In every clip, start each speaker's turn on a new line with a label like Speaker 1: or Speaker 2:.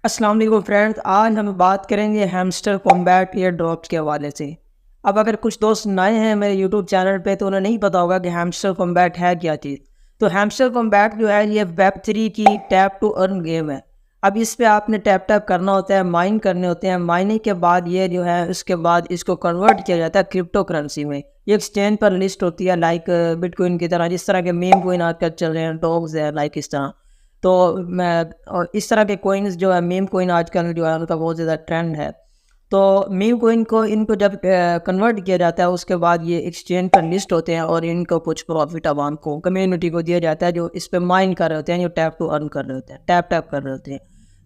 Speaker 1: السلام علیکم فرینڈ، آج ہم بات کریں گے ہیمسٹر کومبیٹ ایئر ڈراپس کے حوالے سے۔ اب اگر کچھ دوست نئے ہیں میرے یوٹیوب چینل پہ تو انہیں نہیں پتا ہوگا کہ ہیمسٹر کومبیٹ ہے کیا چیز۔ تو ہیمسٹر کومبیٹ جو ہے یہ ویب 3 کی ٹیپ ٹو ارن گیم ہے۔ اب اس پہ آپ نے ٹیپ کرنا ہوتا ہے، مائن کرنے ہوتے ہیں، مائننگ کے بعد یہ جو ہے اس کے بعد اس کو کنورٹ کیا جاتا ہے کرپٹو کرنسی میں۔ یہ ایکسچینج پر لسٹ ہوتی ہے لائک بٹ کوئن کی طرح، جس طرح کے میم کوئن آج کل چل رہے ہیں، ڈاگز ہے لائک اس طرح۔ تو میں اور اس طرح کے کوئنز جو ہے میم کوئن آج کل جو ہے ان کا بہت زیادہ ٹرینڈ ہے۔ تو میم کوئن کو ان کو جب کنورٹ کیا جاتا ہے اس کے بعد یہ ایکسچینج پر لسٹ ہوتے ہیں اور ان کو کچھ پروفٹ عوام کو کمیونٹی کو دیا جاتا ہے جو اس پہ مائن کر رہے ہوتے ہیں، جو ٹیپ ٹو ارن کر رہے ہوتے ہیں، ٹیپ کر رہے ہوتے ہیں۔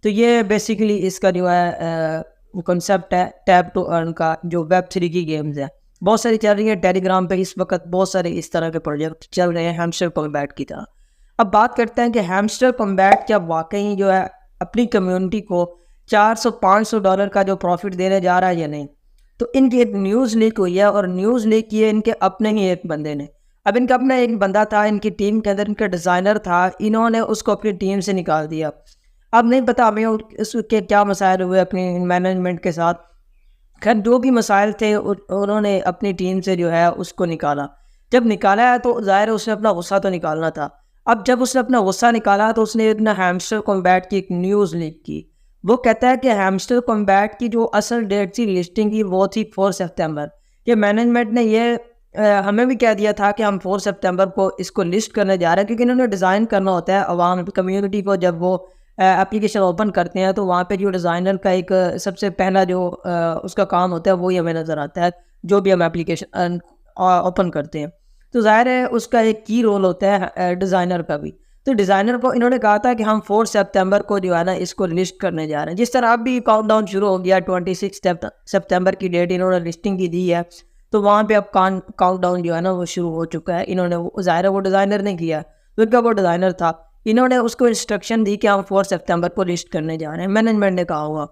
Speaker 1: تو یہ بیسیکلی اس کا جو ہے کنسیپٹ ہے ٹیپ ٹو ارن کا، جو ویب 3 کی گیمز ہے بہت ساری چل رہی ہیں۔ ٹیلی گرام پہ اس وقت بہت سارے اس طرح کے پروجیکٹ چل رہے ہیں ہیمسٹر کومبیٹ کی طرح۔ اب بات کرتے ہیں کہ ہیمسٹر کومبیٹ کیا واقعی جو ہے اپنی کمیونٹی کو $400-500 کا جو پروفٹ دینے جا رہا ہے یا نہیں۔ تو ان کی ایک نیوز لیک ہوئی ہے، اور نیوز لیک کی ہے ان کے اپنے ہی ایک بندے نے۔ اب ان کا اپنا ایک بندہ تھا ان کی ٹیم کے اندر، ان کا ڈیزائنر تھا، انہوں نے اس کو اپنی ٹیم سے نکال دیا۔ اب نہیں پتا ہمیں اس کے کیا مسائل ہوئے اپنی مینجمنٹ کے ساتھ، خیر جو بھی مسائل تھے انہوں نے اپنی ٹیم سے جو ہے اس کو نکالا۔ جب نکالا ہے تو ظاہر ہے اس نے اپنا غصہ تو نکالنا تھا۔ اب جب اس نے اپنا غصہ نکالا تو اس نے اپنا ہیمسٹر کومبیٹ کی ایک نیوز لیک کی۔ وہ کہتا ہے کہ ہیمسٹر کومبیٹ کی جو اصل ڈیٹ تھی لسٹنگ کی وہ تھی 4 سپتمبر۔ یہ مینجمنٹ نے یہ ہمیں بھی کہہ دیا تھا کہ ہم 4 سپتمبر کو اس کو لسٹ کرنے جا رہے ہیں، کیونکہ انہوں نے ڈیزائن کرنا ہوتا ہے عوام کمیونٹی کو۔ جب وہ اپلیکیشن اوپن کرتے ہیں تو وہاں پہ جو ڈیزائنر کا ایک سب سے پہلا جو اس کا کام ہوتا ہے وہی ہمیں نظر آتا ہے جو بھی ہم اپلیکیشن اوپن کرتے ہیں۔ تو ظاہر ہے اس کا ایک کی رول ہوتا ہے ڈیزائنر کا بھی۔ تو ڈیزائنر کو انہوں نے کہا تھا کہ ہم 4 سپتمبر کو جو ہے نا اس کو لسٹ کرنے جا رہے ہیں۔ جس طرح اب بھی کاؤنٹ ڈاؤن شروع ہو گیا، 26 سپتمبر کی ڈیٹ انہوں نے لسٹنگ کی دی ہے، تو وہاں پہ اب کاؤنٹ ڈاؤن جو ہے نا وہ شروع ہو چکا ہے۔ انہوں نے ظاہر ہے وہ ڈیزائنر نے کیا، ان کا وہ ڈیزائنر تھا، انہوں نے اس کو انسٹرکشن دی کہ ہم 4 سپتمبر کو لسٹ کرنے جا رہے ہیں، مینجمنٹ نے کہا ہوا۔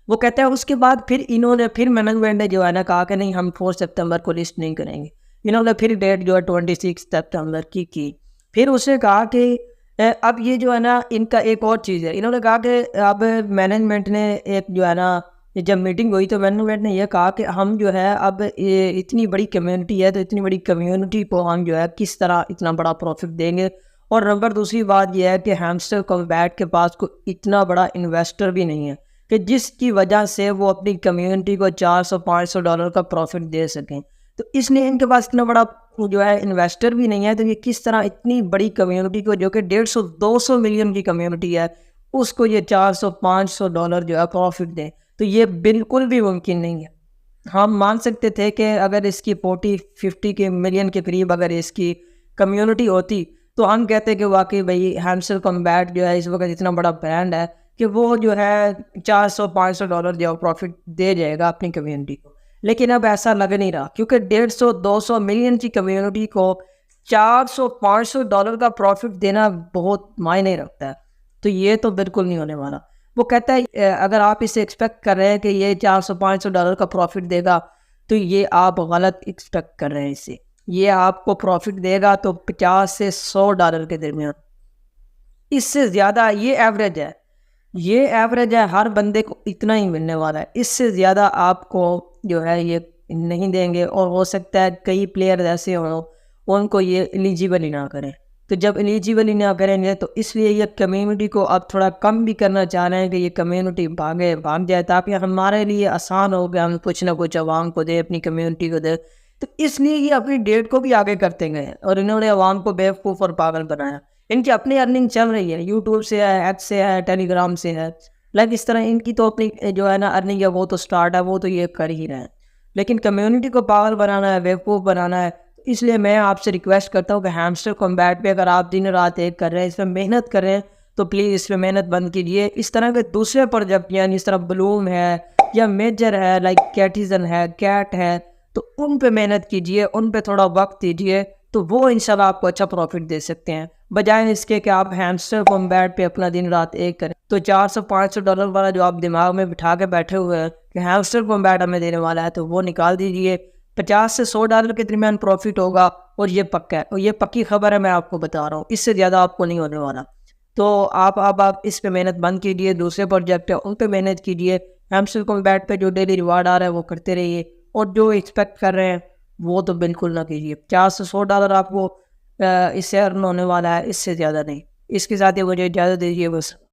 Speaker 1: وہ کہتا ہے اس کے بعد پھر مینجمنٹ نے جو ہے نا کہا کہ نہیں ہم 4 سپتمبر کو لسٹ نہیں کریں گے۔ انہوں نے پھر ڈیٹ جو ہے 26 سپتمبر کی۔ پھر اس نے کہا کہ اب یہ جو ہے نا ان کا ایک اور چیز ہے، انہوں نے کہا کہ اب مینجمنٹ نے ایک جو ہے نا جب میٹنگ ہوئی تو مینجمنٹ نے یہ کہا کہ ہم جو ہے اب اتنی بڑی کمیونٹی ہے تو اتنی بڑی کمیونٹی کو ہم جو ہے کس طرح اتنا بڑا پروفٹ دیں گے۔ اور نمبر دوسری بات یہ ہے کہ ہیمسٹر کومبیٹ کے پاس کوئی اتنا بڑا انویسٹر بھی نہیں ہے کہ جس کی وجہ سے وہ اپنی کمیونٹی کو $400-500 کا پروفٹ دے سکیں۔ تو اس لیے ان کے پاس اتنا بڑا جو ہے انویسٹر بھی نہیں ہے، تو یہ کس طرح اتنی بڑی کمیونٹی کو جو کہ 150-200 ملین کی کمیونٹی ہے اس کو یہ $400-500 جو ہے پروفٹ دیں، تو یہ بالکل بھی ممکن نہیں ہے۔ ہم مان سکتے تھے کہ اگر اس کی 40-50 کے ملین کے قریب اگر اس کی کمیونٹی ہوتی تو ہم کہتے کہ واقعی بھائی ہیمسٹر کومبیٹ جو ہے اس وقت اتنا بڑا برانڈ ہے کہ وہ جو ہے $400-500 جو پروفٹ دے جائے گا اپنی کمیونٹی کو۔ لیکن اب ایسا لگ نہیں رہا، کیونکہ 150-200 ملین کی کمیونٹی کو $400-500 کا پروفٹ دینا بہت معنی رکھتا ہے، تو یہ تو بالکل نہیں ہونے والا۔ وہ کہتا ہے اگر آپ اسے ایکسپیکٹ کر رہے ہیں کہ یہ $400-500 کا پروفٹ دے گا تو یہ آپ غلط ایکسپیکٹ کر رہے ہیں اسے۔ یہ آپ کو پروفٹ دے گا تو $50 سے $100 کے درمیان، اس سے زیادہ یہ ایوریج ہے، یہ ایوریج ہے، ہر بندے کو اتنا ہی ملنے والا ہے، اس سے زیادہ آپ کو جو ہے یہ نہیں دیں گے۔ اور ہو سکتا ہے کئی پلیئر ایسے ہوں ان کو یہ ایلیجیبل ہی نہ کریں، تو جب ایلیجیبل ہی نہ کریں گے تو اس لیے یہ کمیونٹی کو اب تھوڑا کم بھی کرنا چاہ رہے ہیں کہ یہ کمیونٹی بھاگ جائے تاکہ ہمارے لیے آسان ہو کہ ہم کچھ نہ کچھ عوام کو دیں، اپنی کمیونٹی کو دیں۔ تو اس لیے یہ اپنی ڈیٹ کو بھی آگے کرتے گئے اور انہوں نے عوام کو بیوقوف اور پاگل بنایا۔ ان کی اپنی ارننگ چل رہی ہے، یوٹیوب سے ہے، ایکس سے ہے، ٹیلی گرام سے ہے، لائک اس طرح ان کی تو اپنی جو ہے نا ارننگ ہے وہ تو سٹارٹ ہے، وہ تو یہ کر ہی رہے ہیں، لیکن کمیونٹی کو پاگل بنانا ہے، بیوقوف بنانا ہے۔ اس لیے میں آپ سے ریکویسٹ کرتا ہوں کہ ہیمسٹر کومبیٹ پہ اگر آپ دن رات ایک کر رہے ہیں، اس پہ محنت کر رہے ہیں تو پلیز اس پہ محنت بند کیجیے۔ اس طرح کے دوسرے پروجیکٹ یعنی اس طرح بلوم ہے یا میجر ہے، لائک کیٹیزن ہے، کیٹ ہے، تو ان پہ محنت کیجیے، ان پہ تھوڑا وقت دیجیے، تو وہ انشاءاللہ آپ کو اچھا پروفٹ دے سکتے ہیں، بجائے اس کے کہ آپ ہیمسٹر کومبیٹ پہ اپنا دن رات ایک کریں۔ تو $400-500 والا جو آپ دماغ میں بٹھا کے بیٹھے ہوئے ہیں کہ ہیمسٹر کومبیٹ ہمیں دینے والا ہے، تو وہ نکال دیجیے۔ $50 سے $100 کے درمیان پروفٹ ہوگا، اور یہ پکا ہے، اور یہ پکی خبر ہے، میں آپ کو بتا رہا ہوں، اس سے زیادہ آپ کو نہیں ہونے والا۔ تو آپ اس پہ محنت بند کیجیے، دوسرے پروجیکٹ ہے ان پہ محنت کیجیے، ہیمسٹر کمبیٹ پہ جو ڈیلی ریوارڈ آ رہا ہے وہ کرتے رہیے، اور جو ایکسپیکٹ کر رہے ہیں وہ تو بالکل نہ کیجیے۔ $50 سے $100 آپ کو اس سے ارن ہونے والا ہے، اس سے زیادہ نہیں۔ اس کے ساتھ ہی مجھے اجازت دیجیے، بس۔